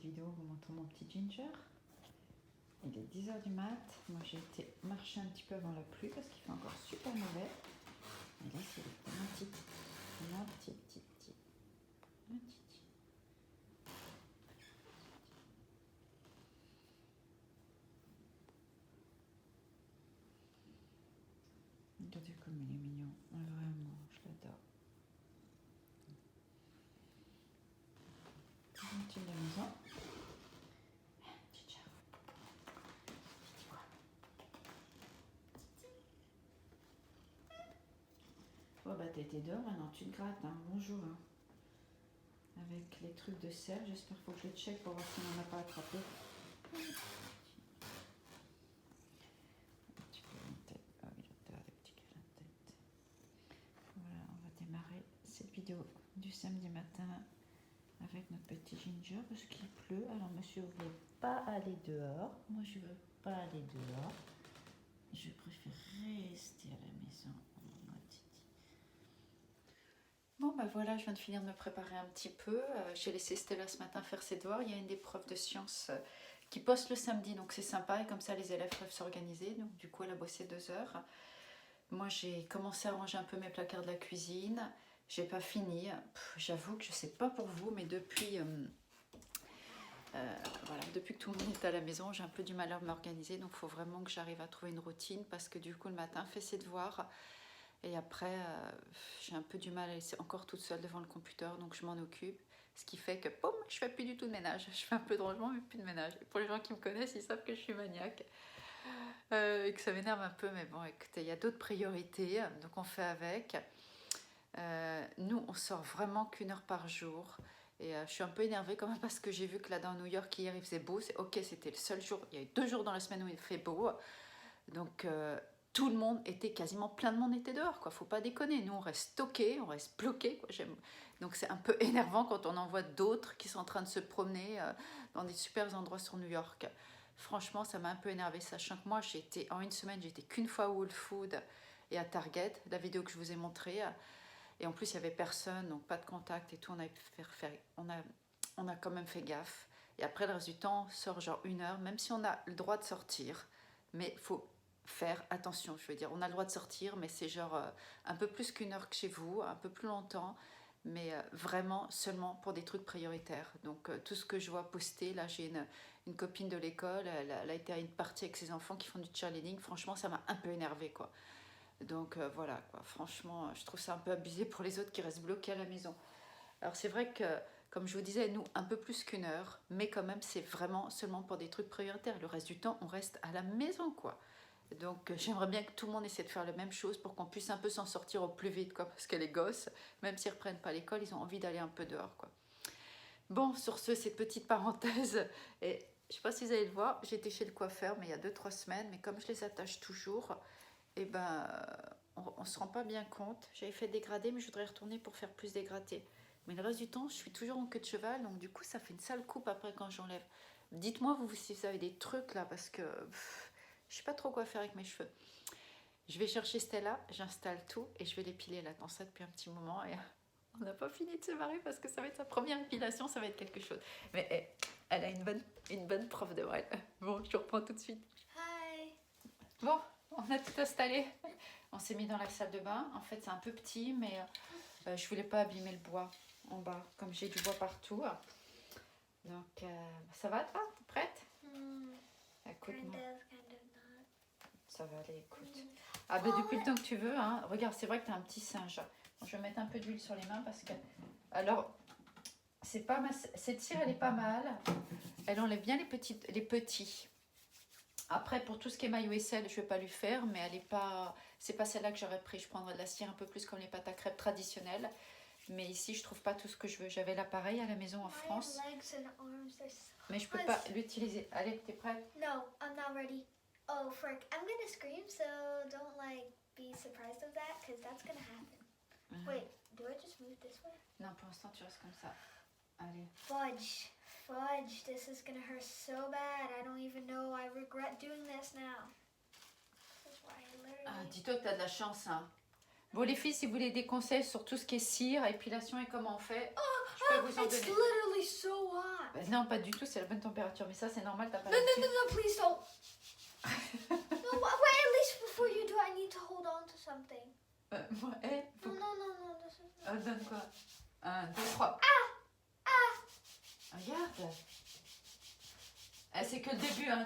vidéo vous montrant mon petit Ginger. Il est 10 h du mat. Moi j'ai été marcher un petit peu avant la pluie parce qu'il fait encore super mauvais. Et là c'est mon petit. Regardez comme il est mignon. Vraiment, je l'adore. Petit de la maison. Ginger. Dis quoi? Oh bah t'as été dehors maintenant, tu te grattes, hein. Bonjour. Hein. Avec les trucs de sel, j'espère qu'il faut que je le check pour voir si on n'en a pas attrapé. Un petit peu la tête. Ah oui, des petits câlins de tête. Voilà, on va démarrer cette vidéo du samedi matin avec notre petit Ginger parce qu'il pleut. Alors monsieur ne voulait pas aller dehors. Moi je veux pas aller dehors. Je préfère rester à la maison. Bon bah voilà, je viens de finir de me préparer un petit peu. J'ai laissé Stella ce matin faire ses devoirs. Il y a une des profs de sciences qui poste le samedi, donc c'est sympa. Et comme ça les élèves peuvent s'organiser. Donc du coup elle a bossé 2 heures. Moi j'ai commencé à ranger un peu mes placards de la cuisine. J'ai pas fini. J'avoue que je sais pas pour vous, mais depuis... voilà, depuis que tout le monde est à la maison, j'ai un peu du mal à m'organiser, donc il faut vraiment que j'arrive à trouver une routine parce que du coup le matin, fait ses devoirs et après j'ai un peu du mal à laisser encore toute seule devant le computer, donc je m'en occupe, ce qui fait que boum, je fais plus du tout de ménage, je fais un peu de rangement mais plus de ménage. Et pour les gens qui me connaissent, ils savent que je suis maniaque et que ça m'énerve un peu, mais bon écoutez, il y a d'autres priorités, donc on fait avec. Nous on sort vraiment qu'1 heure par jour. Et je suis un peu énervée quand même parce que j'ai vu que là dans New York hier il faisait beau. Ok, c'était le seul jour, il y a eu 2 jours dans la semaine où il fait beau. Donc tout le monde était, quasiment plein de monde était dehors, quoi. Faut pas déconner, nous on reste stockés, on reste bloqués, quoi. Donc c'est un peu énervant quand on en voit d'autres qui sont en train de se promener dans des super endroits sur New York. Franchement ça m'a un peu énervée, sachant que moi j'ai été, en une semaine j'ai été qu'une fois au Whole Foods et à Target, la vidéo que je vous ai montrée. Et en plus, il n'y avait personne, donc pas de contact et tout. On a quand même fait gaffe. Et après, le reste du temps, on sort genre 1 heure, même si on a le droit de sortir. Mais il faut faire attention, je veux dire. On a le droit de sortir, mais c'est genre un peu plus qu'1 heure que chez vous, un peu plus longtemps. Mais vraiment seulement pour des trucs prioritaires. Donc tout ce que je vois poster, là j'ai une copine de l'école, elle a été à une partie avec ses enfants qui font du cheerleading. Franchement, ça m'a un peu énervée, quoi. Donc voilà, quoi. Franchement, je trouve ça un peu abusé pour les autres qui restent bloqués à la maison. Alors c'est vrai que, comme je vous disais, nous, un peu plus qu'1 heure, mais quand même, c'est vraiment seulement pour des trucs prioritaires. Le reste du temps, on reste à la maison, quoi. Donc j'aimerais bien que tout le monde essaie de faire la même chose pour qu'on puisse un peu s'en sortir au plus vite, quoi. Parce que les gosses, même s'ils ne reprennent pas l'école, ils ont envie d'aller un peu dehors, quoi. Bon, sur ce, cette petite parenthèse, et je ne sais pas si vous allez le voir, j'étais chez le coiffeur, mais il y a 2-3 semaines, mais comme je les attache toujours, et ben, on ne se rend pas bien compte. J'avais fait dégrader, mais je voudrais retourner pour faire plus dégradé. Mais le reste du temps, je suis toujours en queue de cheval, donc du coup, ça fait une sale coupe après quand j'enlève. Dites-moi, vous, si vous avez des trucs là, parce que je ne sais pas trop quoi faire avec mes cheveux. Je vais chercher Stella, j'installe tout et je vais l'épiler. Elle attend ça depuis un petit moment et on n'a pas fini de se marrer parce que ça va être sa première épilation, ça va être quelque chose. Mais elle a une bonne prof de vrai. Bon, je reprends tout de suite. Hi. Bon, on a tout installé. On s'est mis dans la salle de bain. En fait, c'est un peu petit, mais je voulais pas abîmer le bois en bas, comme j'ai du bois partout. Donc, ça va, toi? T'es prête? Écoute, Kind moi, of not. ça va aller, écoute. Ah, ben depuis le temps que tu veux, hein. Regarde, c'est vrai que t'as un petit singe. Bon, je vais mettre un peu d'huile sur les mains parce que... Alors, c'est pas cette cire, elle est pas mal. Elle enlève bien les petits. Après, pour tout ce qui est maillot et sel, je ne vais pas lui faire, mais elle est pas... C'est pas celle-là que j'aurais pris. Je prendrais de la cire un peu plus comme les pâtes à crêpes traditionnelles. Mais ici, je trouve pas tout ce que je veux. J'avais l'appareil à la maison en France, mais je peux pas l'utiliser. Allez, t'es prête? No, I'm not ready. Oh, frick. I'm gonna scream, so don't, like, be surprised of that, because that's gonna happen. Wait, do I just move this way? Non, pour l'instant, tu restes comme ça. Allez. Fudge. Fudge, this is gonna hurt so bad. I don't even know. I regret doing this now. This is why I literally... Ah, dis-toi que t'as de la chance, hein. Bon, les filles, si vous voulez des conseils sur tout ce qui est cire, épilation et comment on fait, je peux vous en It's donner. literally so hot. Non, pas du tout, c'est la bonne température. Mais ça, c'est normal, t'as pas No, no, l'habitude. no, no, please don't. No, wait, at least before you do, I need to hold on to something. Ouais, faut... No, no, no, no, this is not. Donne quoi? 1, 2, 3. Regarde. C'est que le début, hein.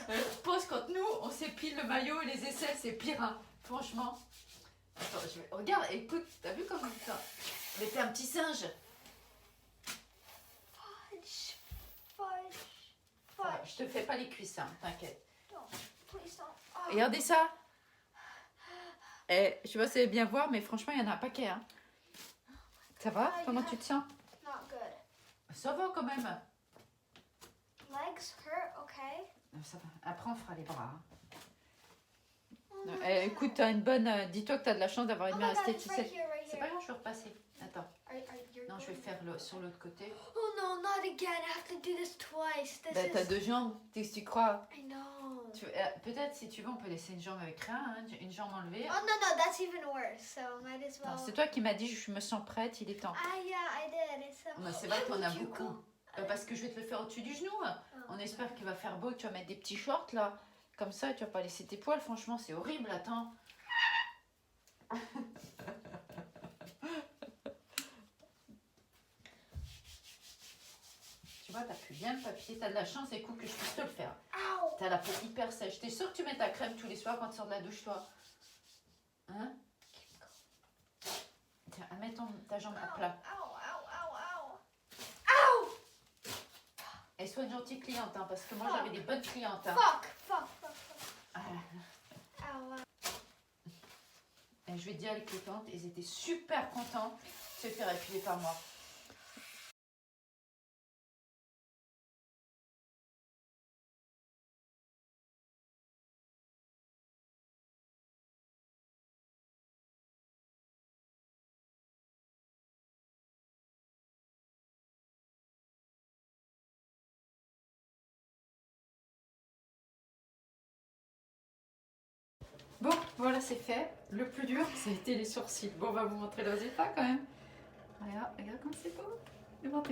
Je pense quand nous, on s'épile le maillot et les aisselles, c'est pire, hein. Franchement. Attends, regarde, écoute, t'as vu comment ça? Mais t'es un petit singe. Fudge, fudge, Ouais, fudge. je te fais pas les cuisses, hein, t'inquiète. Don't, please don't. Regardez ça. Je sais pas si vous allez bien voir, mais franchement, il y en a un paquet, hein. Ça va? Comment tu te sens? Not good. Ça va quand même. Legs hurt, okay? Ça va. Après, on fera les bras. hein. Oh Non, my écoute, God. t'as une bonne. Dis-toi que t'as de la chance d'avoir une Oh mère my God, it's esthéticienne. right here, right C'est here. pas grave, je vais repasser. Attends. You're Non, je vais going- faire sur l'autre côté. Oh no, not again. I have to do this twice. This Bah, is. t'as 2 jambes, qu'est-ce que tu crois? I know. Peut-être si tu veux, on peut laisser une jambe avec rien, hein, une jambe enlevée. Oh no, no, that's even worse. So might as well. Non, c'est toi qui m'as dit, je me sens prête, il est temps. Ah, yeah, I did. It's Bah, c'est vrai qu'on a Would you beaucoup. go? Parce que je vais te le faire au-dessus du genou. Oh. On espère qu'il va faire beau, tu vas mettre des petits shorts là. Comme ça, tu vas pas laisser tes poils, franchement, c'est horrible, attends. Tu vois, t'as pu bien le papier, t'as de la chance, écoute, que je puisse te le faire. Ow. T'as la peau hyper sèche. T'es sûre que tu mets ta crème tous les soirs quand tu sors de la douche, toi? Hein? Tiens, mets ta jambe à plat. Ow, ow, ow, ow. Ow! Et sois une gentille cliente, hein, parce que moi j'avais des bonnes clientes. Hein. Fuck. Ah, Ow, et je vais dire à les clientes, ils étaient super contents de se faire épiler par moi. Bon, voilà, c'est fait. Le plus dur, ça a été les sourcils. Bon, on va vous montrer le résultat quand même. Regarde comme c'est beau. Tes bras.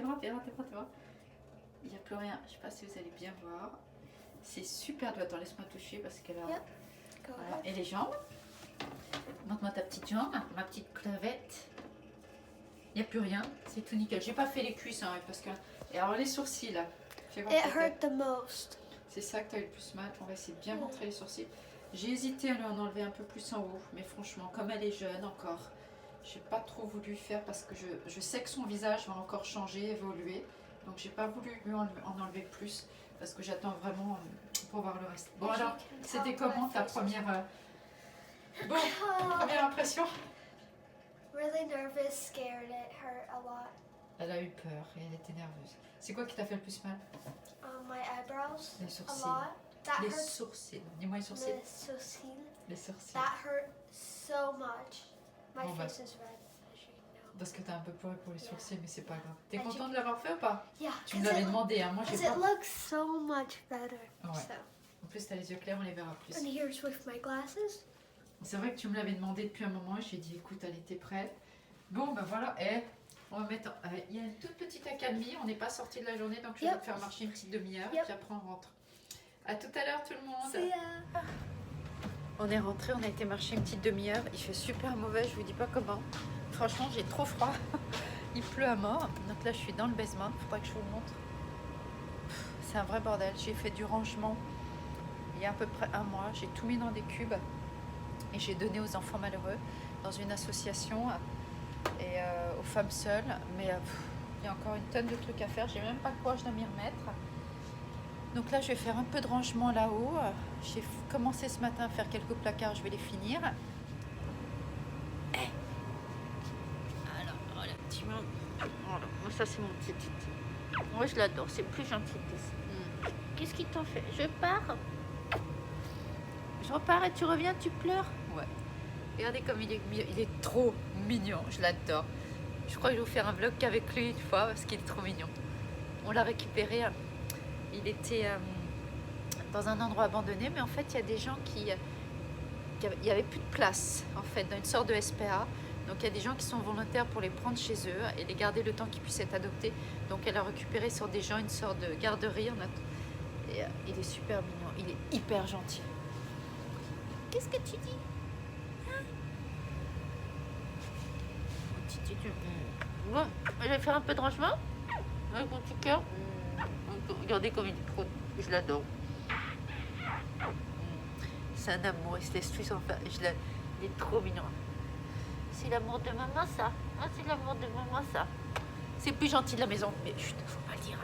Il n'y a plus rien. Je sais pas si vous allez bien voir. C'est super doux. Attends, laisse-moi toucher parce qu'elle a... Yep. Go Voilà. ahead. Et les jambes. Montre-moi ta petite jambe, ma petite clavette. Il n'y a plus rien. C'est tout nickel. J'ai pas fait les cuisses, hein, parce que... Et alors les sourcils, là. Fais voir It ta tête. hurt the most. C'est ça que tu as eu le plus mal. On va essayer de bien montrer les sourcils. J'ai hésité à lui en enlever un peu plus en haut. Mais franchement, comme elle est jeune encore, j'ai pas trop voulu faire parce que je sais que son visage va encore changer, évoluer. Donc j'ai pas voulu lui en enlever plus parce que j'attends vraiment pour voir le reste. Bon As you alors, can c'était tell, my comment ta face is- première... Bon, Oh, première impression? really nervous, scared. It hurt a lot. Elle a eu peur et elle était nerveuse. C'est quoi qui t'a fait le plus mal? My eyebrows. Les A sourcils. lot. That Les hurt. sourcils. Dis-moi les sourcils. The sourcils. Les sourcils. That hurt so much. My Bon, bah. face is red, as you know. Parce que t'as un peu pleuré pour les sourcils, mais c'est pas grave. T'es Ah, content de l'avoir fait ou pas? Yeah, Tu me l'avais demandé, hein. Moi j'ai Because pas. it looks so much better. Ouais. So. En plus t'as les yeux clairs, on les verra plus. And here's with my glasses. C'est vrai que tu me l'avais demandé depuis un moment. J'ai dit écoute, elle était prête. Bon ben voilà. On va mettre. Il y a une toute petite accalmie. On n'est pas sorti de la journée, donc je vais Yep. te faire marcher une petite demi-heure, Yep. puis après on rentre. À tout à l'heure tout le monde. See ya. On est rentré, on a été marcher une petite demi-heure. Il fait super mauvais, je vous dis pas comment. Franchement, j'ai trop froid. Il pleut à mort. Donc là, je suis dans le basement. Il faudrait que je vous le montre. C'est un vrai bordel. J'ai fait du rangement il y a à peu près un mois. J'ai tout mis dans des cubes et j'ai donné aux enfants malheureux dans une association et aux femmes seules. Mais il y a encore une tonne de trucs à faire. J'ai même pas le courage de m'y remettre. Donc là, je vais faire un peu de rangement là-haut. J'ai commencé ce matin à faire quelques placards, je vais les finir. Alors, voilà, petit monde. Voilà, moi ça c'est mon petit titi. Moi je l'adore, c'est plus gentil que ça. Qu'est-ce qui t'en fait? Je pars. Je repars et tu reviens, tu pleures? Ouais. Regardez comme il est trop mignon, je l'adore. Je crois que je vais vous faire un vlog qu'avec lui une fois parce qu'il est trop mignon. On l'a récupéré. Il était dans un endroit abandonné, mais en fait, il y a des gens il n'y avait plus de place, en fait, dans une sorte de SPA. Donc il y a des gens qui sont volontaires pour les prendre chez eux et les garder le temps qu'ils puissent être adoptés. Donc elle a récupéré sur des gens une sorte de garderie. Et il est super mignon, il est hyper gentil. Qu'est-ce que tu dis? Ouais, je vais faire un peu de rangement avec mon petit cœur. Regardez comme il est trop, je l'adore. C'est un amour, il se laisse tout en faire. Il est trop mignon. C'est l'amour de maman ça. Ah, c'est l'amour de maman ça. C'est plus gentil de la maison, mais chut, faut pas le dire.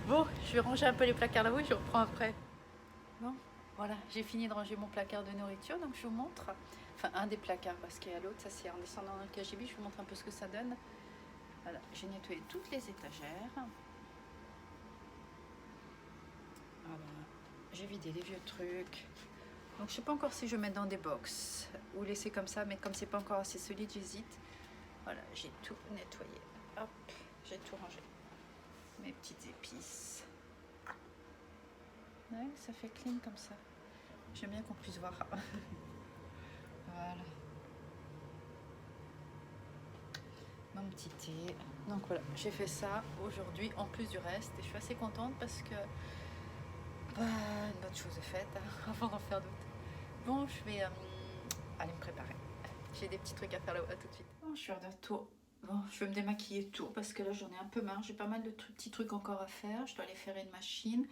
Bon, je vais ranger un peu les placards là-haut et je reprends après. Bon, voilà, j'ai fini de ranger mon placard de nourriture, donc je vous montre. Enfin, un des placards, parce qu'il y a l'autre, ça c'est en descendant dans le KGB, je vous montre un peu ce que ça donne. Voilà, j'ai nettoyé toutes les étagères. Voilà, j'ai vidé les vieux trucs. Donc je sais pas encore si je vais mettre dans des box ou laisser comme ça, mais comme c'est pas encore assez solide, j'hésite. Voilà, j'ai tout nettoyé. Hop, j'ai tout rangé. Mes petites épices. Ouais, ça fait clean comme ça. J'aime bien qu'on puisse voir. Voilà. Mon petit thé. Donc voilà, j'ai fait ça aujourd'hui en plus du reste. Et je suis assez contente parce que une bonne chose est faite avant d'en faire d'autres. Bon, je vais aller me préparer. J'ai des petits trucs à faire là-haut. À tout de suite. Bon, je suis de retour. Bon, je vais me démaquiller tout parce que là j'en ai un peu marre. J'ai pas mal de petits trucs encore à faire. Je dois aller faire une machine.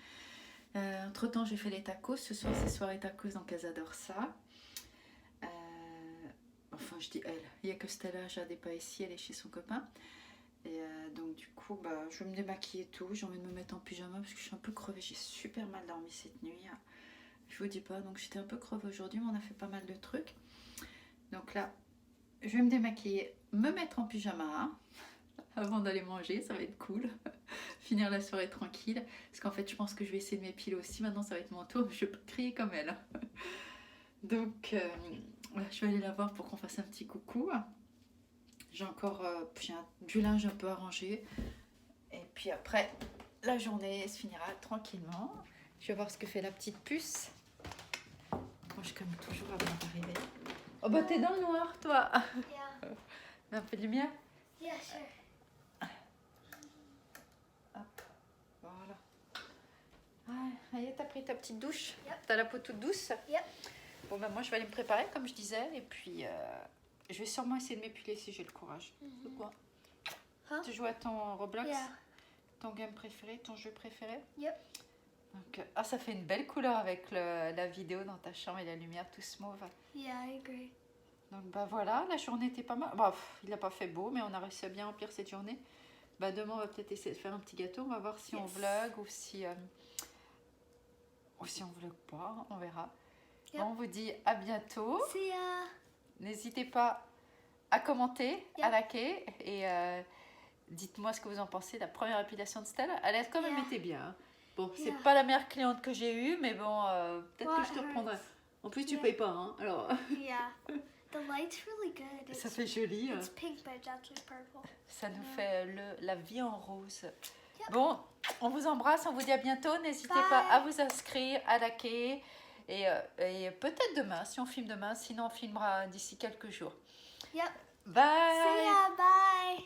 Entre temps, j'ai fait les tacos. Ce soir, c'est soirée tacos, donc elles adorent ça. Enfin, je dis elle. Il n'y a que Stella, Jade n'est pas ici. Elle est chez son copain. Et donc, du coup, je vais me démaquiller tout. J'ai envie de me mettre en pyjama parce que je suis un peu crevée. J'ai super mal dormi cette nuit. Je vous dis pas. Donc, j'étais un peu crevée aujourd'hui, mais on a fait pas mal de trucs. Donc là, je vais me démaquiller, me mettre en pyjama avant d'aller manger. Ça va être cool. Finir la soirée tranquille. Parce qu'en fait, je pense que je vais essayer de m'épiler aussi. Maintenant, ça va être mon tour. Je peux crier comme elle. Donc, je vais aller la voir pour qu'on fasse un petit coucou. J'ai encore du linge un peu arrangé. Et puis après, la journée se finira tranquillement. Je vais voir ce que fait la petite puce. Moi, je comme toujours avant d'arriver. Oh bah t'es dans le noir, toi. Yeah. Un peu de lumière. Yeah, sure. Hop, voilà. Ah, allez, t'as pris ta petite douche. Yep. T'as la peau toute douce. Yep. Bon bah moi, je vais aller me préparer, comme je disais. Et puis, je vais sûrement essayer de m'épiler si j'ai le courage. C'est quoi? Huh? Tu joues à ton Roblox? Yeah. Ton game préféré, ton jeu préféré? Yep. Donc, ça fait une belle couleur avec la vidéo dans ta chambre et la lumière tout mauve. Yeah, I agree. Donc voilà, la journée était pas mal. Il n'a pas fait beau, mais on a réussi à bien remplir cette journée. Demain, on va peut-être essayer de faire un petit gâteau. On va voir si on vlog ou si on vlog pas. On verra. Yep. Bon, on vous dit à bientôt. See ya. N'hésitez pas à commenter, à liker et dites-moi ce que vous en pensez. La première épilation de Stella, elle a quand même été bien. Hein. Bon, c'est pas la meilleure cliente que j'ai eue, mais bon, peut-être que je te reprendrai. En plus, tu payes pas, hein. Alors. Yeah. The light's really good. Ça fait joli. It's pink, but it's actually purple. Ça nous fait la vie en rose. Yep. Bon, on vous embrasse, on vous dit à bientôt. N'hésitez pas à vous inscrire, à liker. Et peut-être demain, si on filme demain. Sinon, on filmera d'ici quelques jours. Yep. Bye. See ya. Bye.